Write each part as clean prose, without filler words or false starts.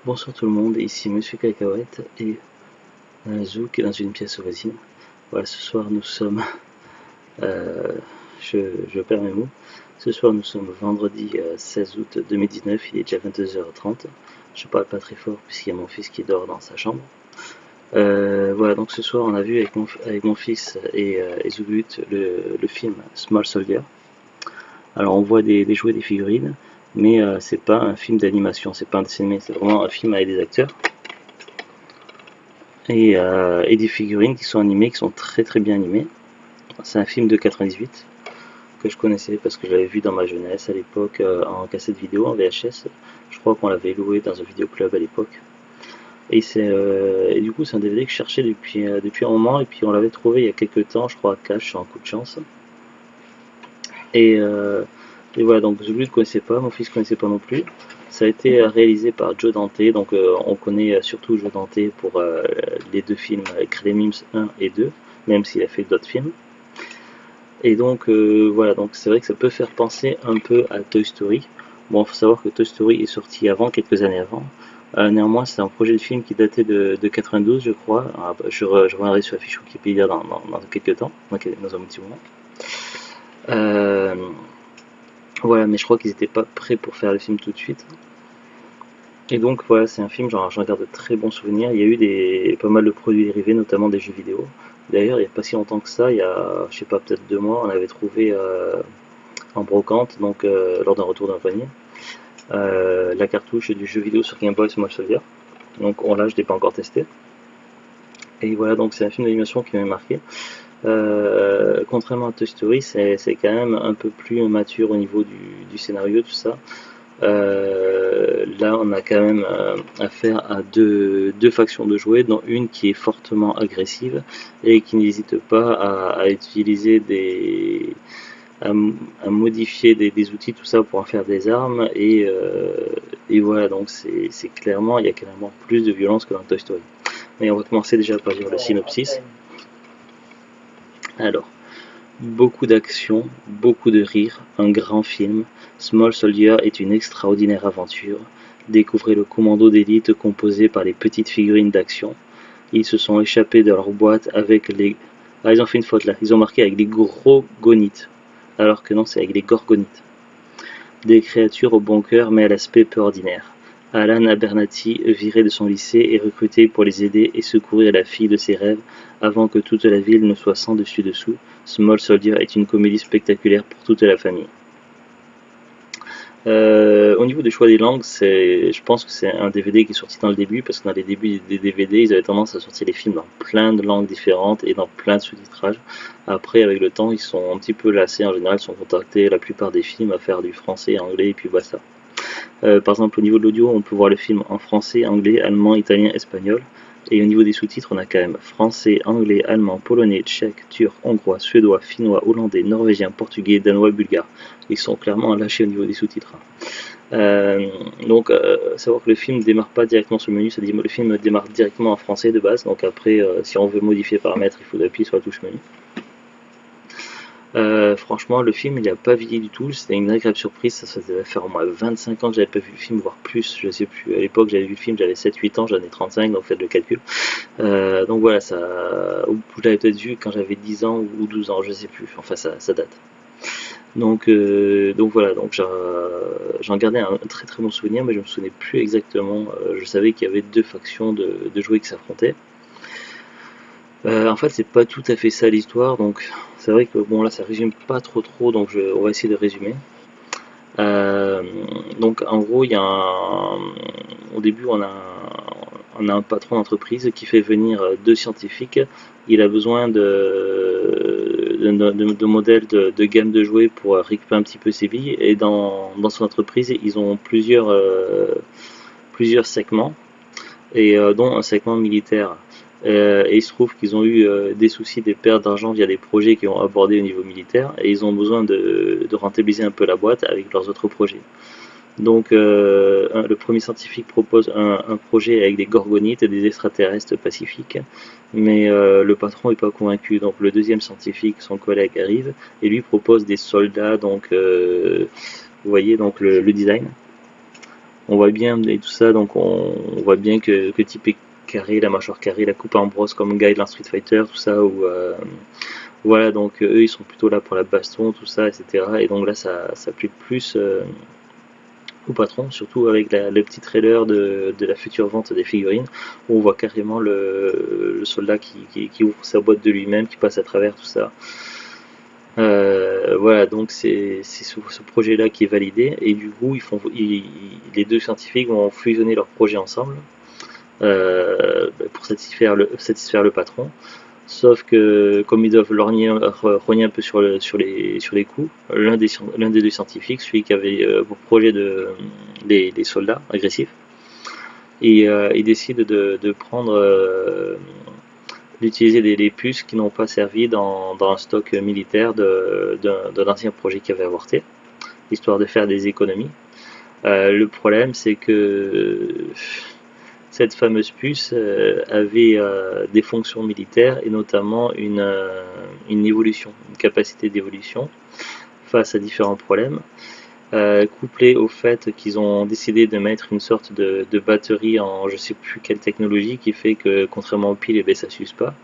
Bonsoir tout le monde, ici Monsieur Cacahuète et Zouk est dans une pièce voisine. Voilà, ce soir nous sommes, euh, je perds mes mots, ce soir nous sommes vendredi 16 août 2019, il est déjà 22h30. Je parle pas très fort puisqu'il y a mon fils qui dort dans sa chambre. Voilà, donc ce soir on a vu avec mon fils et Zouk le film Small Soldier. Alors on voit des jouets, des figurines, mais c'est pas un film d'animation, c'est pas un dessin animé, c'est vraiment un film avec des acteurs. Et des figurines qui sont animées, qui sont très très bien animées. C'est un film de 98 que je connaissais parce que je l'avais vu dans ma jeunesse à l'époque en cassette vidéo, en VHS. Je crois qu'on l'avait loué dans un vidéoclub à l'époque. Et du coup c'est un DVD que je cherchais depuis un moment et puis on l'avait trouvé il y a quelques temps, je crois à Cash, en coup de chance. Et, euh, et voilà, donc je ne le connaissais pas, mon fils ne connaissait pas non plus. Ça a été réalisé par Joe Dante, donc on connaît surtout Joe Dante pour les deux films Gremlins 1 et 2, même s'il a fait d'autres films. Et donc voilà, donc c'est vrai que ça peut faire penser un peu à Toy Story. Bon, il faut savoir que Toy Story est sorti avant, quelques années avant. Néanmoins, c'est un projet de film qui datait de 92, je crois. Alors, je reviendrai sur la fiche Wikipédia dans quelques temps, dans un petit moment. Euh, voilà, mais je crois qu'ils n'étaient pas prêts pour faire le film tout de suite. Et donc voilà, c'est un film, j'en garde de très bons souvenirs. Il y a eu pas mal de produits dérivés, notamment des jeux vidéo. D'ailleurs, il n'y a pas si longtemps que ça, il y a, je sais pas, peut-être 2 mois, on avait trouvé en brocante, donc lors d'un retour d'un panier, la cartouche du jeu vidéo sur Game Boy Small Soldier. Donc là, je ne l'ai pas encore testé. Et voilà, donc c'est un film d'animation qui m'a marqué. Contrairement à Toy Story, c'est quand même un peu plus mature au niveau du scénario, tout ça. Là, on a quand même affaire à deux factions de jouets, dont une qui est fortement agressive et qui n'hésite pas à utiliser à, à modifier des outils, tout ça pour en faire des armes. Et voilà, donc il y a clairement plus de violence que dans Toy Story. Mais on va commencer déjà par lire le synopsis. Alors, beaucoup d'action, beaucoup de rire, un grand film. Small Soldier est une extraordinaire aventure. Découvrez le commando d'élite composé par les petites figurines d'action. Ils se sont échappés de leur boîte avec les... Ah, ils ont fait une faute là. Ils ont marqué avec les gorgonites. Alors que non, c'est avec les gorgonites. Des créatures au bon cœur mais à l'aspect peu ordinaire. Alan Abernathy, viré de son lycée, est recruté pour les aider et secourir la fille de ses rêves avant que toute la ville ne soit sans dessus dessous. Small Soldier est une comédie spectaculaire pour toute la famille. Au niveau des choix des langues, je pense que c'est un DVD qui est sorti dans le début, parce que dans les débuts des DVD, ils avaient tendance à sortir les films dans plein de langues différentes et dans plein de sous-titrages. Après, avec le temps, ils sont un petit peu lassés, en général, ils sont contactés la plupart des films à faire du français, anglais, et puis basta. Par exemple, au niveau de l'audio, on peut voir le film en français, anglais, allemand, italien, espagnol. Et au niveau des sous-titres, on a quand même français, anglais, allemand, polonais, tchèque, turc, hongrois, suédois, finnois, hollandais, norvégien, portugais, danois, bulgare. Ils sont clairement lâchés au niveau des sous-titres. Donc, savoir que le film démarre pas directement sur le menu, ça dit le film démarre directement en français de base. Donc après, si on veut modifier les paramètres, il faut appuyer sur la touche menu. Franchement, le film il a pas vieilli du tout, c'était une agréable surprise. Ça devait faire au moins 25 ans que j'avais pas vu le film, voire plus, je sais plus. À l'époque, j'avais vu le film, j'avais 7-8 ans, j'en ai 35, donc faites le calcul. Donc voilà, je l'avais peut-être vu quand j'avais 10 ans ou 12 ans, je sais plus. Enfin, ça date. Donc voilà, donc j'en gardais un très très bon souvenir, mais je me souvenais plus exactement. Je savais qu'il y avait deux factions de jouets qui s'affrontaient. En fait, c'est pas tout à fait ça l'histoire, donc c'est vrai que bon là ça résume pas trop, donc on va essayer de résumer. Euh, donc en gros, au début on a un patron d'entreprise qui fait venir deux scientifiques. Il a besoin de modèles de gamme de jouets pour récupérer un petit peu ses billes. Et dans son entreprise, ils ont plusieurs segments, et dont un segment militaire. Et il se trouve qu'ils ont eu des soucis, des pertes d'argent via des projets qui ont abordé au niveau militaire, et ils ont besoin de rentabiliser un peu la boîte avec leurs autres projets. Donc le premier scientifique propose un projet avec des gorgonites et des extraterrestres pacifiques, mais le patron n'est pas convaincu. Donc le deuxième scientifique, son collègue, arrive et lui propose des soldats. Donc vous voyez donc le design. on voit bien et tout ça, donc on voit bien que type est carré, la mâchoire carrée, la coupe en brosse comme Guy dans Street Fighter, tout ça, ou voilà, donc eux ils sont plutôt là pour la baston, tout ça, etc. Et donc là ça plaît plus au patron, surtout avec le petit trailer de la future vente des figurines, où on voit carrément le soldat qui ouvre sa boîte de lui-même, qui passe à travers tout ça. Voilà, donc c'est ce projet-là qui est validé, et du coup les deux scientifiques vont fusionner leur projet ensemble pour satisfaire le patron. Sauf que comme ils doivent rogner un peu sur les coups, l'un des deux scientifiques, celui qui avait pour projet des soldats agressifs, et il décide de prendre d'utiliser des puces qui n'ont pas servi dans un stock militaire d'un ancien projet qui avait avorté, histoire de faire des économies. Le problème, c'est que cette fameuse puce avait des fonctions militaires et notamment une évolution, une capacité d'évolution face à différents problèmes, couplé au fait qu'ils ont décidé de mettre une sorte de batterie en je sais plus quelle technologie qui fait que contrairement aux piles, ça ne s'use pas.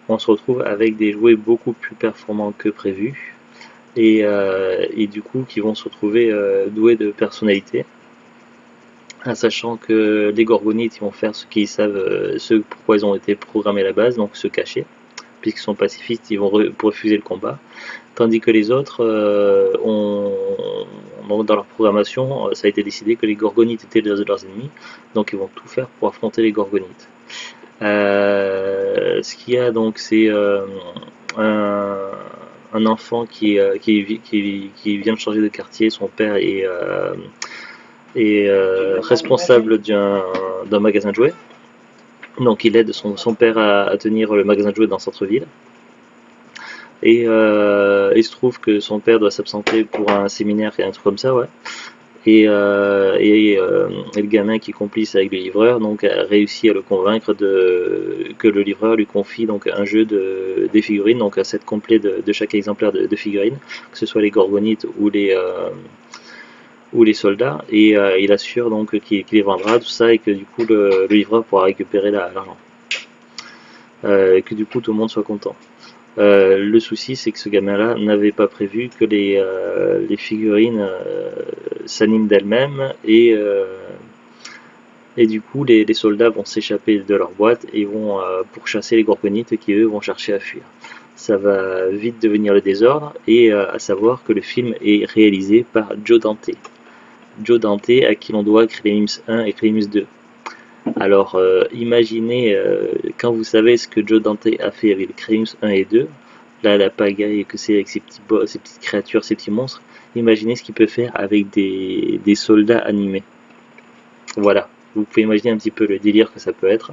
On se retrouve avec des jouets beaucoup plus performants que prévu et du coup qui vont se retrouver doués de personnalité, sachant que les gorgonites ils vont faire ce qu'ils savent, ce pourquoi ils ont été programmés à la base, donc se cacher, puisqu'ils sont pacifistes, ils vont refuser le combat, tandis que les autres dans leur programmation, ça a été décidé que les gorgonites étaient leurs ennemis, donc ils vont tout faire pour affronter les gorgonites. Ce qu'il y a donc, c'est un enfant qui vient de changer de quartier. Son père est responsable d'un magasin de jouets. Donc il aide son père à tenir le magasin de jouets dans le centre-ville. Et il se trouve que son père doit s'absenter pour un séminaire et un truc comme ça, ouais. Et le gamin qui est complice avec le livreur donc a réussi à le convaincre que le livreur lui confie donc un jeu des figurines, donc un set complet de chaque exemplaire de figurines, que ce soit les gorgonites ou les soldats, et il assure donc qu'il les vendra, tout ça, et que du coup le livreur pourra récupérer l'argent, et que du coup tout le monde soit content. Le souci, c'est que ce gamin-là n'avait pas prévu que les figurines s'animent d'elles-mêmes et du coup les soldats vont s'échapper de leur boîte et vont pourchasser les gorgonites qui eux vont chercher à fuir. Ça va vite devenir le désordre, et à savoir que le film est réalisé par Joe Dante. Joe Dante, à qui l'on doit Crimes 1 et Crimes 2. Alors imaginez, quand vous savez ce que Joe Dante a fait avec les Crimes 1 et 2, là la pagaille que c'est avec ces petites créatures, ces petits monstres, imaginez ce qu'il peut faire avec des soldats animés. Voilà, vous pouvez imaginer un petit peu le délire que ça peut être,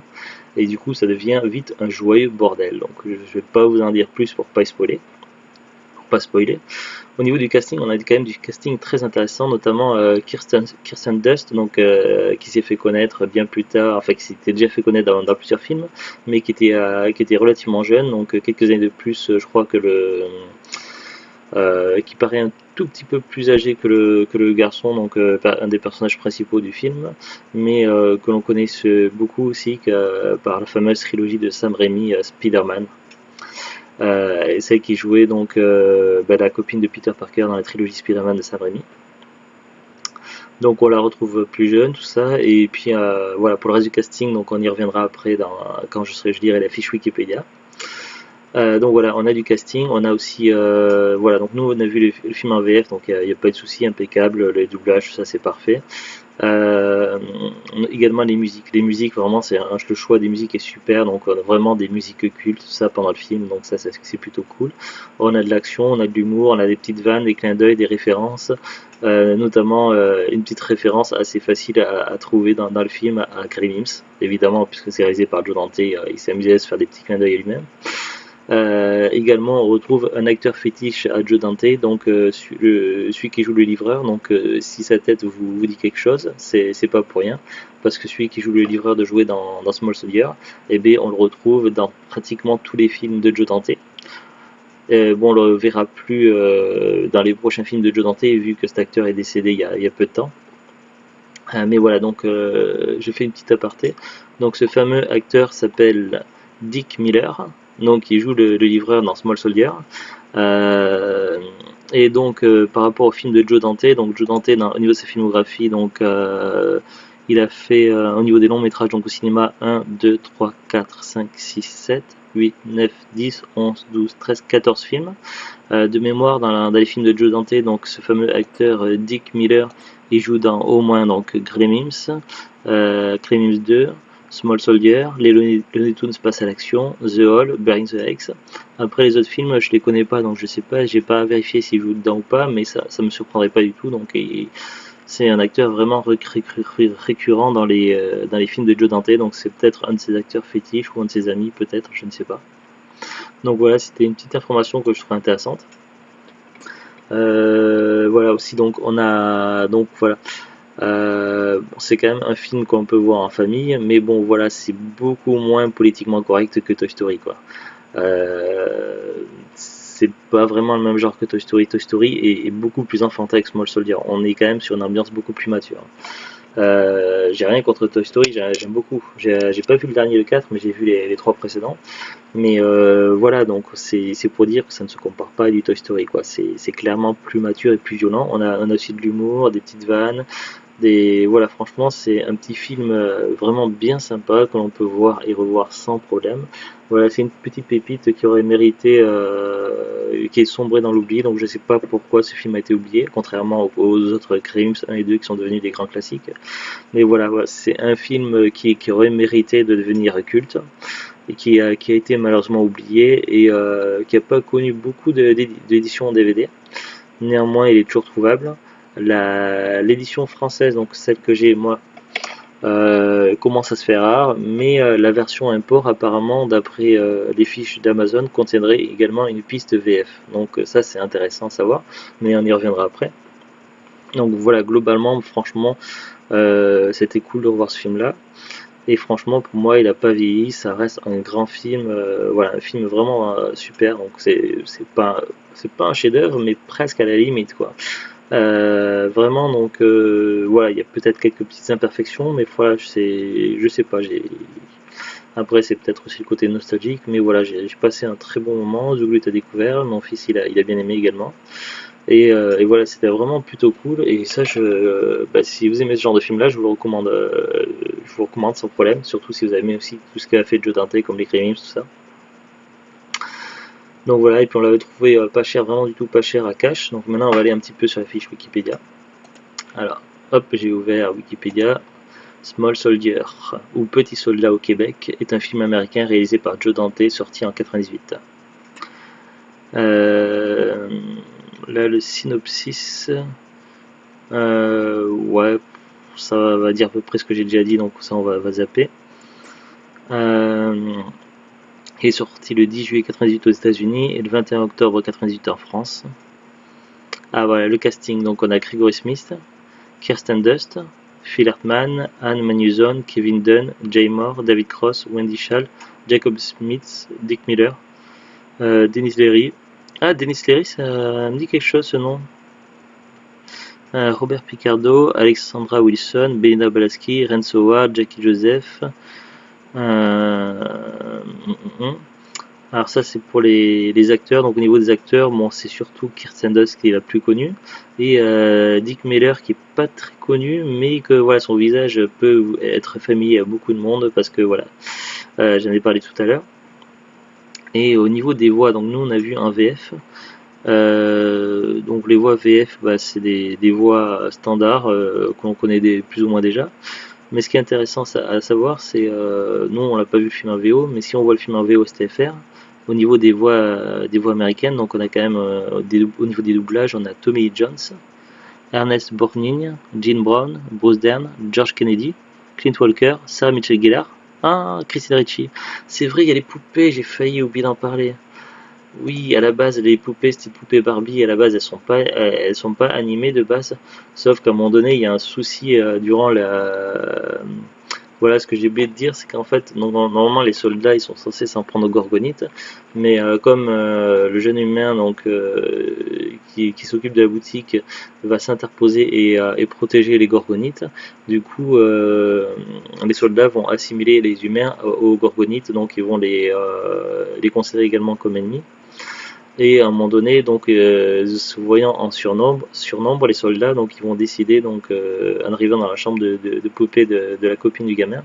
et du coup ça devient vite un joyeux bordel. Donc je vais pas vous en dire plus pour pas spoiler. Au niveau du casting, on a quand même du casting très intéressant, notamment Kirsten Dunst, donc, qui s'est fait connaître bien plus tard, enfin qui s'était déjà fait connaître dans plusieurs films, mais qui était relativement jeune, donc quelques années de plus, je crois que qui paraît un tout petit peu plus âgé que le garçon, donc un des personnages principaux du film, mais que l'on connaît beaucoup aussi par la fameuse trilogie de Sam Raimi, Spider-Man. Et celle qui jouait donc la copine de Peter Parker dans la trilogie Spider-Man de Sam Raimi. Donc on la retrouve plus jeune, tout ça, et puis voilà, pour le reste du casting, donc on y reviendra après quand je lirai la fiche Wikipédia. Donc voilà, on a du casting, on a aussi voilà, donc nous on a vu le film en VF, donc il n'y a pas de souci, impeccable, les doublages, tout ça c'est parfait. Également les musiques vraiment le choix des musiques est super, donc on a vraiment des musiques cultes, tout ça pendant le film, donc ça c'est plutôt cool. On a de l'action, on a de l'humour, on a des petites vannes, des clins d'œil, des références, notamment une petite référence assez facile à trouver dans le film à Crimes, évidemment, puisque c'est réalisé par Joe Dante, il s'est amusé à se faire des petits clins d'œil à lui-même. Également on retrouve un acteur fétiche à Joe Dante, donc celui qui joue le livreur, donc si sa tête vous dit quelque chose, c'est pas pour rien, parce que celui qui joue le livreur de jouets dans Small Soldier, on le retrouve dans pratiquement tous les films de Joe Dante. Bon, on le verra plus dans les prochains films de Joe Dante, vu que cet acteur est décédé il y a peu de temps. Mais voilà, donc je fais une petite aparté. Donc ce fameux acteur s'appelle Dick Miller, donc il joue le livreur dans Small Soldier. Euh, et donc par rapport au film de Joe Dante, donc Joe Dante au niveau de sa filmographie, donc il a fait au niveau des longs métrages donc au cinéma 1, 2, 3, 4, 5, 6, 7, 8, 9, 10, 11, 12, 13, 14 films. De mémoire dans les films de Joe Dante, donc ce fameux acteur Dick Miller, il joue dans au moins donc Gremlins, Gremlins 2, Small Soldier, les Looney Tunes passent à l'action, The Hall, Burying the X. Après les autres films, je les connais pas, donc je sais pas, j'ai pas vérifié s'il joue dedans ou pas, mais ça me surprendrait pas du tout. Donc c'est un acteur vraiment récurrent dans les films de Joe Dante, donc c'est peut-être un de ses acteurs fétiches ou un de ses amis, peut-être, je ne sais pas. Donc voilà, c'était une petite information que je trouve intéressante. Voilà aussi, donc on a donc voilà. C'est quand même un film qu'on peut voir en famille, mais bon voilà, c'est beaucoup moins politiquement correct que Toy Story quoi. C'est pas vraiment le même genre que Toy Story. Toy Story est beaucoup plus enfantin que Small Soldier. On est quand même sur une ambiance beaucoup plus mature. J'ai rien contre Toy Story, j'aime beaucoup. J'ai pas vu le dernier, le 4, mais j'ai vu les 3 précédents. Mais voilà, donc c'est pour dire que ça ne se compare pas à du Toy Story, quoi. C'est clairement plus mature et plus violent. On a aussi de l'humour, des petites vannes, voilà, franchement, c'est un petit film vraiment bien sympa que l'on peut voir et revoir sans problème. Voilà, c'est une petite pépite qui aurait mérité, qui est sombrée dans l'oubli, donc je sais pas pourquoi ce film a été oublié, contrairement aux autres Crimes 1 et 2 qui sont devenus des grands classiques. Mais voilà, c'est un film qui aurait mérité de devenir culte et qui a été malheureusement oublié et qui n'a pas connu beaucoup d'éditions en DVD. Néanmoins, il est toujours trouvable. L'édition française, donc celle que j'ai moi, commence à se faire rare, mais la version import, apparemment, d'après les fiches d'Amazon, contiendrait également une piste VF. Donc ça, c'est intéressant à savoir, mais on y reviendra après. Donc voilà, globalement, franchement, c'était cool de revoir ce film-là. Et franchement, pour moi, il n'a pas vieilli, ça reste un grand film, voilà, un film vraiment super. Donc c'est pas un chef-d'œuvre, mais presque à la limite, quoi. Vraiment, donc voilà, il y a peut-être quelques petites imperfections, mais voilà, je sais pas. Après, c'est peut-être aussi le côté nostalgique, mais voilà, j'ai passé un très bon moment. Zouglou a découvert, mon fils il a bien aimé également. Et voilà, c'était vraiment plutôt cool. Et ça, si vous aimez ce genre de film-là, je vous recommande sans problème. Surtout si vous aimez aussi tout ce qu'a fait Joe Dante, comme les Criminals, tout ça. Donc voilà, et puis on l'avait trouvé pas cher, vraiment du tout pas cher à cash. Donc maintenant, on va aller un petit peu sur la fiche Wikipédia. Alors, hop, j'ai ouvert Wikipédia. Small Soldier, ou Petit Soldat au Québec, est un film américain réalisé par Joe Dante, sorti en 98. Là, le synopsis, ouais, ça va dire à peu près ce que j'ai déjà dit, donc ça on va zapper. Il est sorti le 10 juillet 98 aux États-Unis et le 21 octobre 98 en France. Ah voilà, le casting, donc on a Gregory Smith, Kirsten Dunst, Phil Hartman, Anne Magnusson, Kevin Dunn, Jay Moore, David Cross, Wendy Schall, Jacob Smith, Dick Miller, Denis Leary. Ah, Denis Leary, ça me dit quelque chose ce nom. Robert Picardo, Alexandra Wilson, Belinda Balaski, Rance Howard, Jackie Joseph. Alors ça c'est pour les acteurs, donc au niveau des acteurs, bon c'est surtout Kirsten Dunst qui est la plus connue, et Dick Miller qui est pas très connu, mais que voilà son visage peut être familier à beaucoup de monde parce que voilà, j'en ai parlé tout à l'heure. Et au niveau des voix, donc nous on a vu un VF. Donc les voix VF, c'est des voix standards qu'on connaît plus ou moins déjà. Mais ce qui est intéressant à savoir, c'est nous on l'a pas vu le film en VO, mais si on voit le film en VO STFR, au niveau des voix américaines, donc on a quand même au niveau des doublages, on a Tommy Lee Jones, Ernest Borgnine, Gene Brown, Bruce Dern, George Kennedy, Clint Walker, Sarah Michelle Gellar, Christine Ricci. C'est vrai, il y a les poupées, j'ai failli oublier d'en parler. Oui, à la base, les poupées, petites poupées Barbie, à la base, elles sont pas animées de base. Sauf qu'à un moment donné, il y a un souci durant Voilà, ce que j'ai oublié de dire, c'est qu'en fait, normalement, les soldats, ils sont censés s'en prendre aux gorgonites, mais comme le jeune humain qui s'occupe de la boutique va s'interposer et protéger les gorgonites, du coup, les soldats vont assimiler les humains aux gorgonites, donc ils vont les considérer également comme ennemis. Et à un moment donné, donc, se voyant en surnombre, les soldats, donc, ils vont décider, donc, en arrivant dans la chambre de poupée de la copine du gamin,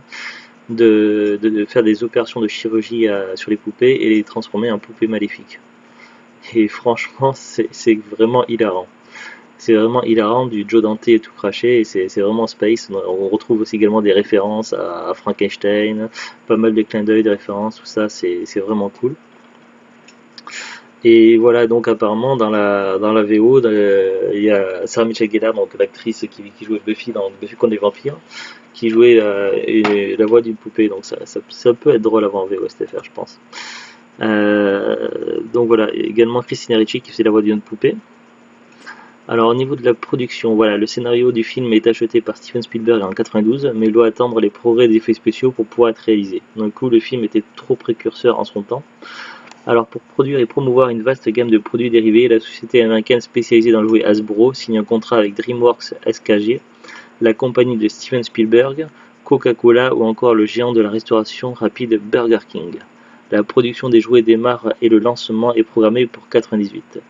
de faire des opérations de chirurgie sur les poupées et les transformer en poupées maléfiques. Et franchement, c'est vraiment hilarant. C'est vraiment hilarant, du Joe Dante et tout craché, et c'est vraiment space. On retrouve aussi également des références à Frankenstein, pas mal de clins d'œil, de références, tout ça, c'est vraiment cool. Et voilà, donc apparemment dans la VO, il y a Sarah Michelle Gellar, donc l'actrice qui jouait Buffy dans Buffy contre les vampires, qui jouait la voix d'une poupée. Donc ça peut être drôle à voir en VO STFR, je pense. Donc voilà, également Christina Ricci qui faisait la voix d'une poupée. Alors au niveau de la production, voilà, le scénario du film est acheté par Steven Spielberg en 92, mais il doit attendre les progrès des effets spéciaux pour pouvoir être réalisé. Du coup, le film était trop précurseur en son temps. Alors pour produire et promouvoir une vaste gamme de produits dérivés, la société américaine spécialisée dans le jouet Hasbro signe un contrat avec DreamWorks SKG, la compagnie de Steven Spielberg, Coca-Cola ou encore le géant de la restauration rapide Burger King. La production des jouets démarre et le lancement est programmé pour 1998.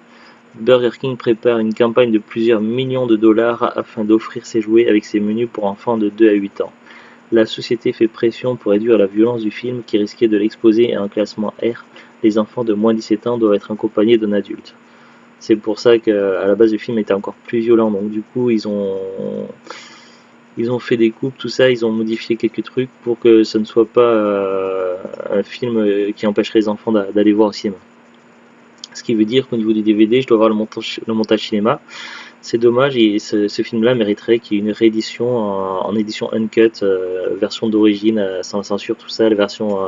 Burger King prépare une campagne de plusieurs millions de dollars afin d'offrir ses jouets avec ses menus pour enfants de 2 à 8 ans. La société fait pression pour réduire la violence du film qui risquait de l'exposer à un classement R. Les enfants de moins de 17 ans doivent être accompagnés d'un adulte. C'est pour ça qu'à la base le film était encore plus violent. Donc du coup ils ont fait des coupes, tout ça, ils ont modifié quelques trucs pour que ce ne soit pas un film qui empêcherait les enfants d'aller voir au cinéma. Ce qui veut dire qu'au niveau du DVD, je dois avoir le montage cinéma. C'est dommage, et ce film-là mériterait qu'il y ait une réédition en édition uncut, version d'origine, sans censure, tout ça, la version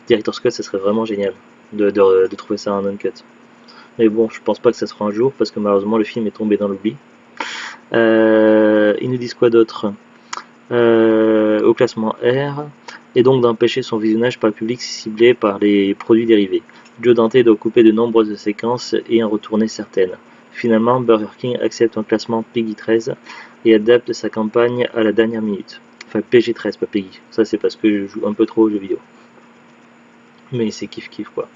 Director's Cut, ça serait vraiment génial de trouver ça en uncut. Mais bon, je pense pas que ça sera un jour, parce que malheureusement le film est tombé dans l'oubli. Ils nous disent quoi d'autre au classement R, et donc d'empêcher son visionnage par le public ciblé par les produits dérivés. Joe Dante doit couper de nombreuses séquences et en retourner certaines. Finalement, Burger King accepte un classement PEGI 13 et adapte sa campagne à la dernière minute. Enfin, PG 13, pas PEGI. Ça, c'est parce que je joue un peu trop aux jeux vidéo. Mais c'est kiff-kiff, quoi.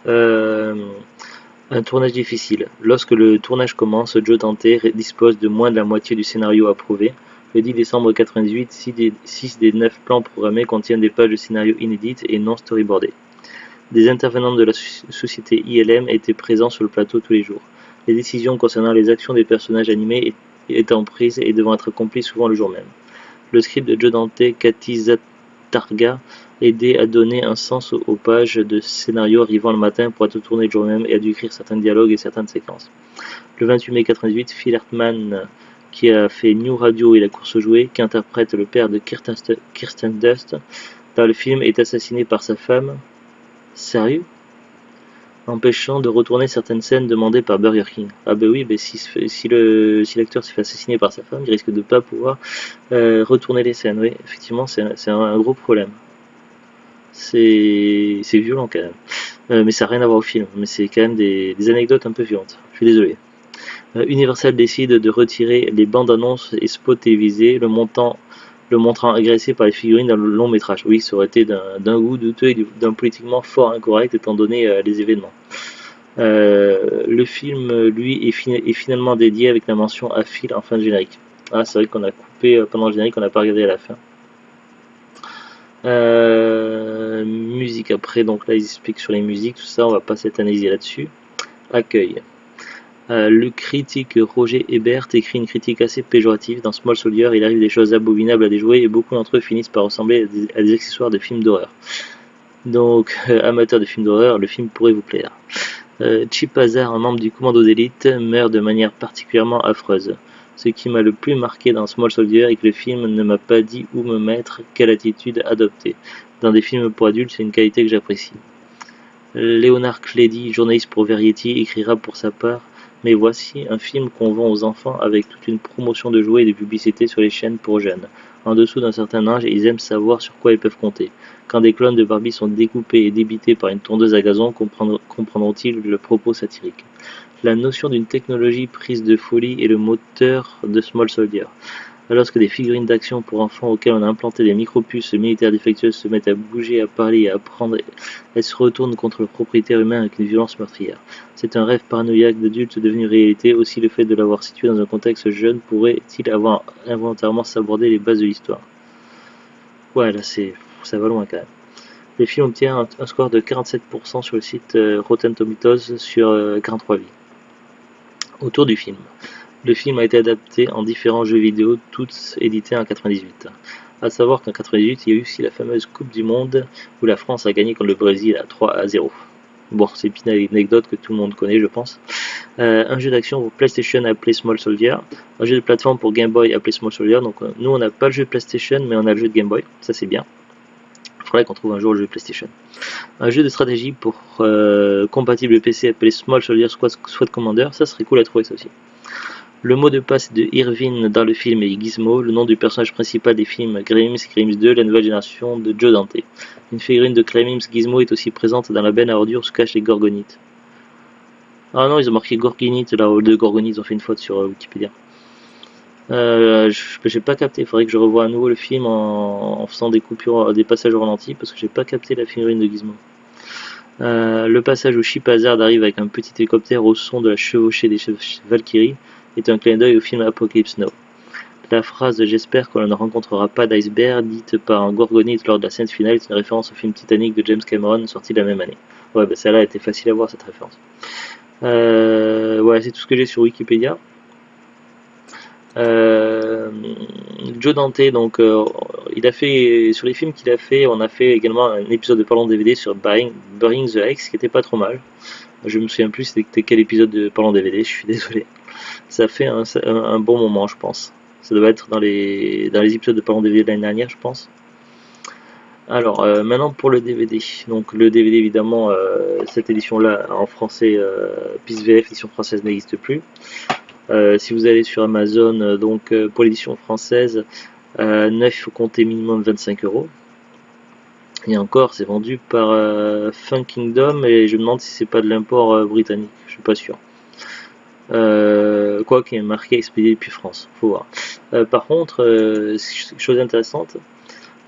Un tournage difficile. Lorsque le tournage commence, Joe Dante dispose de moins de la moitié du scénario approuvé. Le 10 décembre 1998, 6 des 9 plans programmés contiennent des pages de scénario inédites et non storyboardées. Des intervenants de la société ILM étaient présents sur le plateau tous les jours. Les décisions concernant les actions des personnages animés étant prises et devant être accomplies souvent le jour même. Le script de Joe Dante, Cathy Zatarga, aidait à donner un sens aux pages de scénario arrivant le matin pour être tourné le jour même et à dû écrire certains dialogues et certaines séquences. Le 28 mai 1998, Phil Hartman, qui a fait New Radio et La course aux jouets, qui interprète le père de Kirsten Dunst dans le film, est assassiné par sa femme. Sérieux? Empêchant de retourner certaines scènes demandées par Burger King. Ah bah oui, si l'acteur s'est fait assassiner par sa femme, il risque de ne pas pouvoir retourner les scènes. Oui, effectivement, c'est un gros problème. C'est violent quand même. Mais ça n'a rien à voir au film. Mais c'est quand même des anecdotes un peu violentes. Je suis désolé. Universal décide de retirer les bandes annonces et spots télévisés, le montrant agressé par les figurines dans le long métrage. Oui, ça aurait été d'un goût douteux et d'un politiquement fort incorrect étant donné les événements. Le film, lui, est finalement dédié avec la mention à Phil en fin de générique. Ah, c'est vrai qu'on a coupé pendant le générique, on n'a pas regardé à la fin. Musique après, donc là ils expliquent sur les musiques, tout ça, on va pas s'éterniser là-dessus. Accueil. Le critique Roger Ebert écrit une critique assez péjorative. Dans Small Soldier, il arrive des choses abominables à déjouer et beaucoup d'entre eux finissent par ressembler à des accessoires de films d'horreur. Donc, amateur de films d'horreur, le film pourrait vous plaire. Chip Hazard, un membre du commando d'élite, meurt de manière particulièrement affreuse. Ce qui m'a le plus marqué dans Small Soldier est que le film ne m'a pas dit où me mettre, quelle attitude adopter. Dans des films pour adultes, c'est une qualité que j'apprécie. Léonard Clédy, journaliste pour Variety, écrira pour sa part: Mais voici un film qu'on vend aux enfants avec toute une promotion de jouets et de publicités sur les chaînes pour jeunes. En dessous d'un certain âge, ils aiment savoir sur quoi ils peuvent compter. Quand des clones de Barbie sont découpés et débités par une tondeuse à gazon, comprendront-ils le propos satirique? La notion d'une technologie prise de folie est le moteur de Small Soldier. Alors que des figurines d'action pour enfants auxquelles on a implanté des micropuces militaires défectueuses se mettent à bouger, à parler et à apprendre, elles se retournent contre le propriétaire humain avec une violence meurtrière. C'est un rêve paranoïaque d'adulte devenu réalité. Aussi, le fait de l'avoir situé dans un contexte jeune pourrait-il avoir involontairement sabordé les bases de l'histoire? Ouais, là, ça va loin quand même. Le film obtient un score de 47% sur le site Rotten Tomatoes sur 43 vies. Autour du film. Le film a été adapté en différents jeux vidéo, tous édités en 98. A savoir qu'en 98, il y a eu aussi la fameuse Coupe du Monde où la France a gagné contre le Brésil à 3-0. Bon, c'est une anecdote que tout le monde connaît, je pense. Un jeu d'action pour PlayStation appelé Small Soldier. Un jeu de plateforme pour Game Boy appelé Small Soldier. Donc nous, on n'a pas le jeu PlayStation, mais on a le jeu de Game Boy. Ça, c'est bien. Il faudrait qu'on trouve un jour le jeu PlayStation. Un jeu de stratégie pour compatible PC appelé Small Soldier Squad Commander. Ça serait cool à trouver, ça aussi. Le mot de passe de Irvine dans le film est Gizmo, le nom du personnage principal des films Grimm's, Grimm's 2, la nouvelle génération de Joe Dante. Une figurine de Grimm's Gizmo est aussi présente dans la benne à ordures où se cachent les gorgonites. Ah non, ils ont marqué gorgonite là, de gorgonites, ils ont fait une faute sur Wikipédia. J'ai pas capté, il faudrait que je revoie à nouveau le film en faisant des coupures, des passages au ralenti, parce que j'ai pas capté la figurine de Gizmo. Le passage où Chip Hazard arrive avec un petit hélicoptère au son de la chevauchée des Valkyries est un clin d'œil au film Apocalypse Now. La phrase J'espère qu'on ne rencontrera pas d'iceberg, dite par un gorgonite lors de la scène finale, est une référence au film Titanic de James Cameron, sorti la même année. Ouais, bah celle-là était facile à voir, cette référence. Voilà, c'est tout ce que j'ai sur Wikipédia. Joe Dante, donc il a fait, sur les films qu'il a fait, on a fait également un épisode de Parlons DVD sur Buying the X, qui était pas trop mal. Je me souviens plus c'était quel épisode de Parlons DVD, je suis désolé. Ça fait un bon moment, je pense. Ça doit être dans les épisodes de Parlons DVD de l'année dernière, je pense. Alors, maintenant pour le DVD. Donc le DVD, évidemment, cette édition-là en français, PIS VF, édition française n'existe plus. Si vous allez sur Amazon, donc pour l'édition française, neuf, il faut compter minimum 25 €. Et encore, c'est vendu par Fun Kingdom et je me demande si c'est pas de l'import britannique, je suis pas sûr. Quoi qu'il est marqué expédié depuis France, faut voir. Par contre, chose intéressante,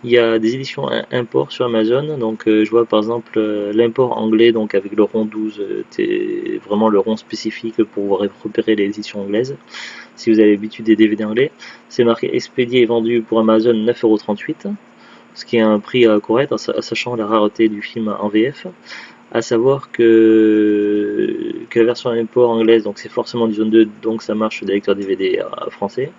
il y a des éditions import sur Amazon, donc je vois par exemple l'import anglais, donc avec le rond 12, vraiment le rond spécifique pour repérer les éditions anglaises. Si vous avez l'habitude des DVD anglais, c'est marqué expédié et vendu pour Amazon 9,38 €, ce qui est un prix correct, sachant la rareté du film en VF. À savoir que la version import anglaise, donc c'est forcément du zone 2, donc ça marche sur des lecteurs DVD français.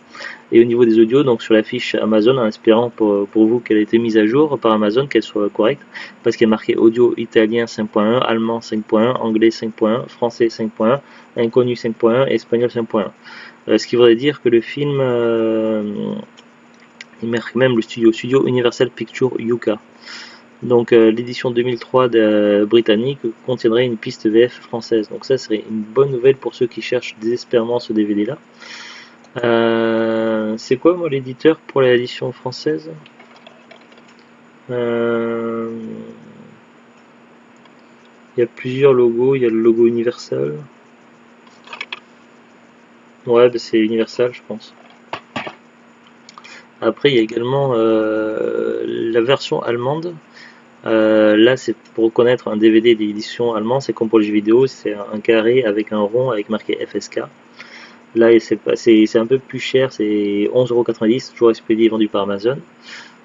Et au niveau des audios, donc sur la fiche Amazon, en espérant pour vous qu'elle ait été mise à jour par Amazon, qu'elle soit correcte, parce qu'il y a marqué audio italien 5.1, allemand 5.1, anglais 5.1, français 5.1, inconnu 5.1 et espagnol 5.1. Ce qui voudrait dire que le film, il marque même le studio Universal Pictures UK. Donc l'édition 2003 britannique contiendrait une piste VF française. Donc ça serait une bonne nouvelle pour ceux qui cherchent désespérément ce DVD là. C'est quoi moi l'éditeur pour l'édition française? Il y a plusieurs logos, il y a le logo Universal. Ouais, bah c'est Universal je pense. Après il y a également la version allemande. Là, c'est pour reconnaître un DVD d'édition allemand, c'est comme pour les jeux vidéo, c'est un carré avec un rond avec marqué FSK. Là, c'est un peu plus cher, c'est 11,90 €, toujours expédié et vendu par Amazon.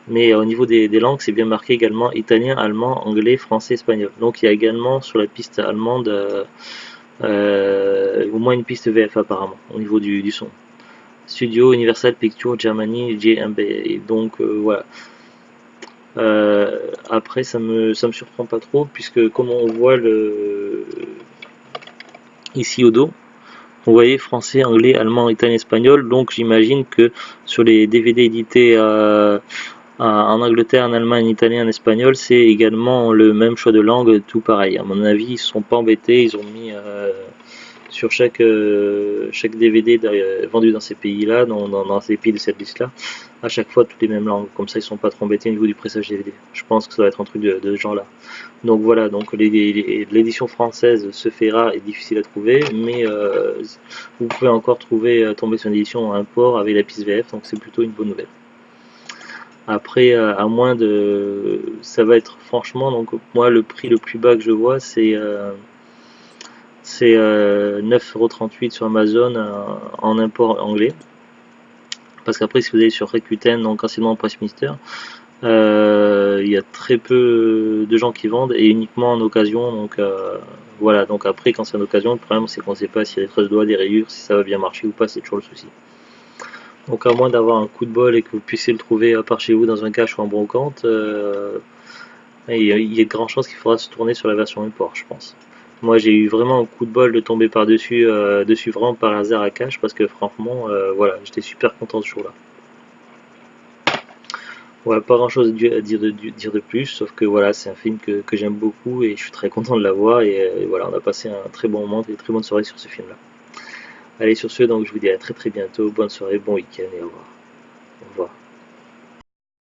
Mais au niveau des langues, c'est bien marqué également italien, allemand, anglais, français, espagnol. Donc il y a également sur la piste allemande au moins une piste VF apparemment, au niveau du son. Studio Universal Pictures Germany GmbH. Et donc voilà. Après ça me surprend pas trop puisque comme on voit ici au dos, vous voyez français, anglais, allemand, italien, espagnol, donc j'imagine que sur les DVD édités en Angleterre, en Allemagne, en italien, en espagnol, c'est également le même choix de langue, tout pareil. À mon avis, ils ne sont pas embêtés, ils ont mis sur chaque DVD vendu dans ces pays-là, dans ces pays de cette liste-là, à chaque fois toutes les mêmes langues. Comme ça, ils sont pas trop embêtés au niveau du pressage DVD. Je pense que ça va être un truc de ce genre-là. Donc voilà, donc l'édition française se fait rare et difficile à trouver, mais vous pouvez encore tomber sur une édition à import avec la piste VF, donc c'est plutôt une bonne nouvelle. Après, à moins de, ça va être franchement, donc moi le prix le plus bas que je vois, c'est 9,38 € sur Amazon en import anglais. Parce qu'après, si vous allez sur Rakuten, donc anciennement Pressminister, il y a très peu de gens qui vendent et uniquement en occasion. Donc voilà, donc après, quand c'est en occasion, le problème c'est qu'on ne sait pas s'il y a des traces de doigts, des rayures, si ça va bien marcher ou pas, c'est toujours le souci. Donc à moins d'avoir un coup de bol et que vous puissiez le trouver à part chez vous dans un cache ou en brocante, il y a de grandes chances qu'il faudra se tourner sur la version import, je pense. Moi j'ai eu vraiment un coup de bol de tomber dessus vraiment par hasard à cache parce que franchement, voilà, j'étais super content ce jour-là. Voilà, pas grand chose à dire de plus, sauf que voilà, c'est un film que j'aime beaucoup et je suis très content de l'avoir et voilà, on a passé un très bon moment, une très bonne soirée sur ce film-là. Allez, sur ce, donc je vous dis à très très bientôt, bonne soirée, bon week-end et au revoir. Au revoir.